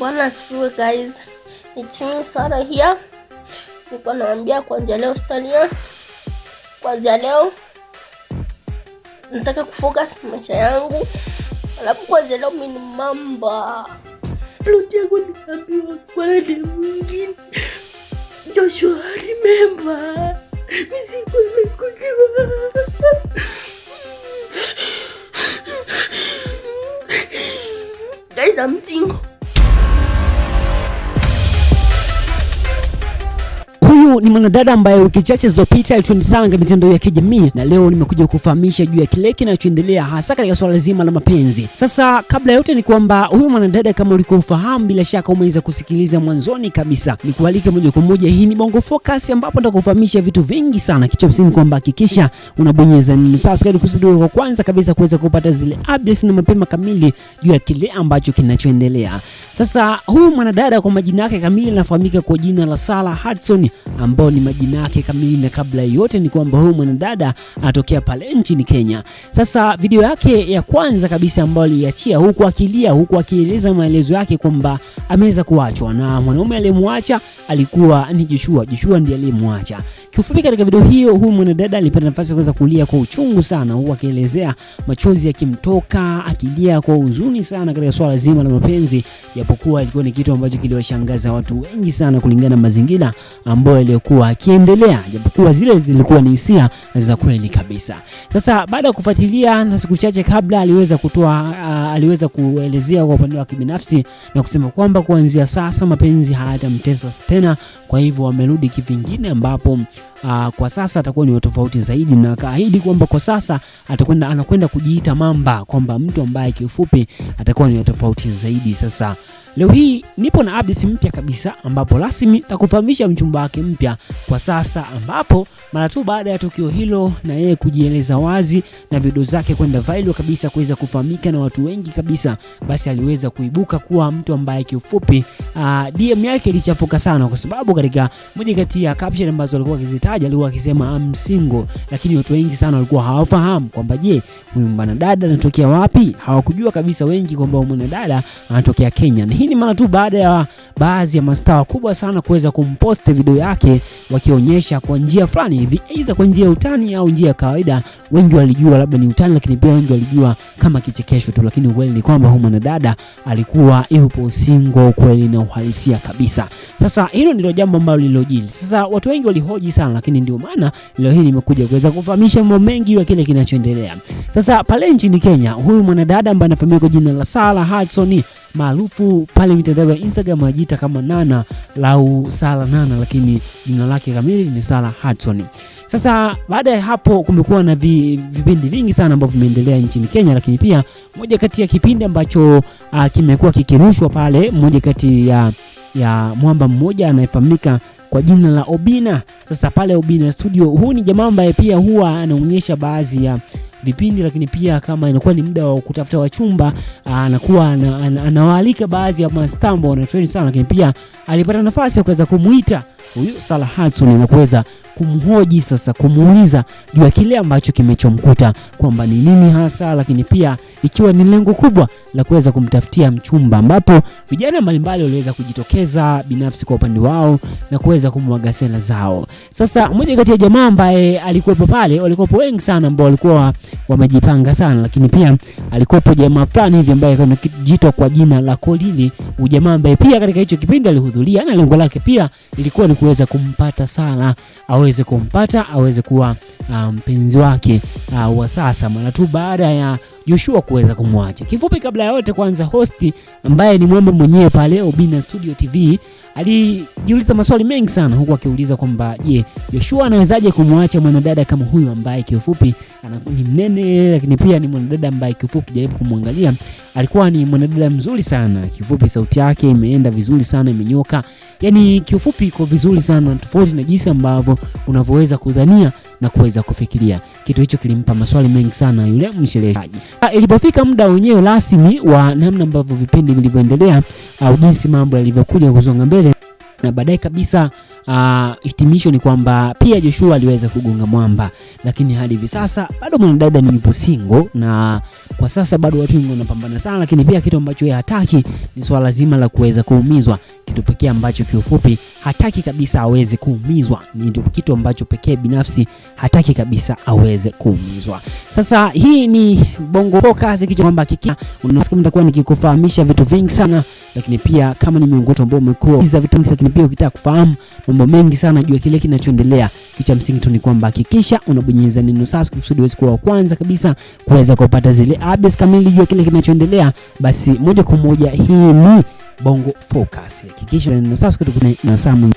Bwana asifiwe guys. It's me Sarah here. Niko naambia kuanzia leo stania. Kuanzia leo nataka kufocus maisha yangu. Alafu kuanzia leo mimi ni mamba. Plot yangu niambiwa kwa nani mwingine. Joshua remember. Misiku nimekujiwa. Guys, I'm single. Huyu ni mwanadada ambaye wiki chache zilizopita alitrend sana katika mitandao ya kijamii, na leo nimekuja kufahamisha juu ya kile kinachoendelea hasa katika swala zima la mapenzi. Sasa kabla yote ni kwamba huyu mwanadada, kama ulikufahamu, bila shaka umeweza kusikiliza mwanzoni kabisa, ni kualika moja kwa moja. Hii ni Bongo Focus ambapo nitakufahamisha vitu vingi sana. Kitu msingi kwamba hakikisha unabonyeza neno subscribe kusudi kwa kwanza kabisa kuweza kupata zile updates na mapema kamili juu ya kile ambacho kinachoendelea. Sasa huyu mwanadada kwa majina yake kamili anafahamika kwa jina la Sarah Hudson, ambao ni majina yake kamili, na kabla yote ni kwamba huyu mwanadada anatokea pale nchini Kenya. Sasa video yake ya kwanza kabisa ambayo aliachia huku akilia, huku akieleza maelezo yake kwamba ameweza kuachwa na mwanaume aliyemwacha alikuwa ni Joshua. Joshua ndiye aliyemwacha. Kifupi, katika video hiyo huyu mwanadada alipata nafasi ya kuweza kulia kwa uchungu sana, huku akielezea machozi yakimtoka, akilia kwa huzuni sana katika swala zima la mapenzi, japokuwa ilikuwa ni kitu ambacho kiliwashangaza watu wengi sana kulingana na mazingira ambayo yalikuwa akiendelea, japokuwa zile zilikuwa ni hisia za kweli kabisa. Sasa baada ya kufuatilia na siku chache kabla, aliweza kuelezea kwa upande wake binafsi na kusema kwamba kuanzia sasa mapenzi hayatamtesa tena, kwa hivyo amerudi kivingine ambapo kwa sasa atakuwa ni tofauti zaidi, na akaahidi kwamba kwa sasa anakwenda kujiita mamba, kwamba mtu ambaye kiufupi atakuwa ni tofauti zaidi. Sasa leo hii nipo na updates mpya kabisa, ambapo rasmi takufahamisha mchumba wake mpya kwa sasa, ambapo mara tu baada ya tukio hilo na yeye kujieleza wazi na video zake kwenda viral kabisa, kuweza kufahamika na watu wengi kabisa, basi aliweza kuibuka kuwa mtu ambaye kiufupi DM yake ilichafuka sana, kwa sababu katika moja kati ya caption ambazo alikuwa akizitaja alikuwa akisema I'm single, lakini watu wengi sana walikuwa hawafahamu kwamba je, huyu mwanadada anatokea wapi. Hawakujua kabisa wengi kwamba huyu mwanadada anatokea Kenya. Na hii ni mara tu baada ya baadhi ya mastaa wakubwa sana kuweza kumpost video yake wakionyesha kwa njia fulani hivi, aidha kwa njia ya utani au njia ya kawaida. Wengi walijua labda ni utani, lakini pia wengi walijua kama kichekesho tu, lakini ukweli ni kwamba huyu mwanadada alikuwa yupo single kweli na uhalisia kabisa. Sasa hilo ndilo jambo ambalo lilojili. Sasa watu wengi walihoji sana, lakini ndio maana leo hii nimekuja kuweza kufahamisha mambo mengi ya kile kinachoendelea. Sasa pale nchini Kenya, huyu mwanadada ambaye anafahamika kwa jina la Sarah Hudson, maarufu pale mitandao ya Instagram anajiita kama Nana lau Sarah Nana, lakini jina lake kamili ni Sarah Hudson. Sasa baada ya hapo kumekuwa na vipindi vingi sana ambavyo vimeendelea nchini Kenya, lakini pia moja kati ya kipindi ambacho kimekuwa kikirushwa pale, moja kati ya mwamba mmoja anayefahamika kwa jina la Obina. Sasa pale Obina Studio, huu ni jamaa ambaye pia huwa anaonyesha baadhi ya vipindi, lakini pia kama inakuwa ni muda wa kutafuta wachumba, anakuwa anawaalika baadhi ya mastambo wana trend sana, lakini pia alipata nafasi ya kuweza kumuita huyu Sarah Hudson na kuweza kumhoji, sasa kumuuliza juu ya kile ambacho kimechomkuta, kwamba ni nini hasa, lakini pia ikiwa ni lengo kubwa la kuweza kumtafutia mchumba, ambapo vijana mbalimbali waliweza kujitokeza binafsi kwa upande wao na kuweza kumwaga sera zao. Sasa mmoja kati ya jamaa ambaye alikuwepo pale, walikuwa wengi sana ambao walikuwa wamejipanga sana, lakini pia alikuwepo jamaa fulani hivi ambaye anajiita kwa jina la Kolili, ujamaa ambaye pia katika hicho kipindi alihudhuria, na lengo lake pia ilikuwa ni kuweza kumpata Sarah, aweze kumpata, aweze kuwa mpenzi wake wa sasa, mara tu baada ya Joshua kuweza kumwacha. Kifupi, kabla ya yote, kwanza hosti ambaye ni mwamba mwenyewe pale Obina Studio TV alijiuliza maswali mengi sana, huku akiuliza kwamba je, Joshua anawezaje kumwacha mwanadada kama huyu ambaye kifupi ni mnene, lakini pia ni mwanadada ambaye kifupi jaribu kumwangalia alikuwa ni mwanadada mzuri sana, kifupi sauti yake imeenda vizuri sana, imenyoka, yani kifupi iko vizuri sana, tofauti na jinsi ambavyo unavyoweza kudhania na kuweza kufikiria. Kitu hicho kilimpa maswali mengi sana yule mshereheshaji. Ilipofika muda wenyewe rasmi wa namna ambavyo vipindi vilivyoendelea au jinsi mambo yalivyokuja kusonga mbele, na baadaye kabisa hitimisho ni kwamba pia Joshua aliweza kugonga mwamba, lakini hadi hivi sasa bado mwanadada ni yupo single, na kwa sasa bado watu wengi wanapambana sana, lakini pia kitu ambacho yeye hataki ni swala zima la kuweza kuumizwa. Kitu pekee ambacho kiufupi hataki kabisa aweze kuumizwa, ni kitu ambacho pekee binafsi hataki kabisa aweze kuumizwa. Sasa hii ni Bongo Focus, kitu kwamba unasikia mtakuwa nikikufahamisha vitu vingi sana, lakini pia kama ni miongoni ambao umekuwa hizo vitu vingi, lakini pia ukitaka kufahamu mambo mengi sana juu ya kile kinachoendelea, kitu cha msingi tu ni kwamba hakikisha unabonyeza neno subscribe kusudi uweze kuwa wa kwanza kabisa kuweza kupata zile updates kamili juu ya kile kinachoendelea. Basi moja kwa moja hii ni Bongo Focus. Hakikisha neno subscribe na Samu.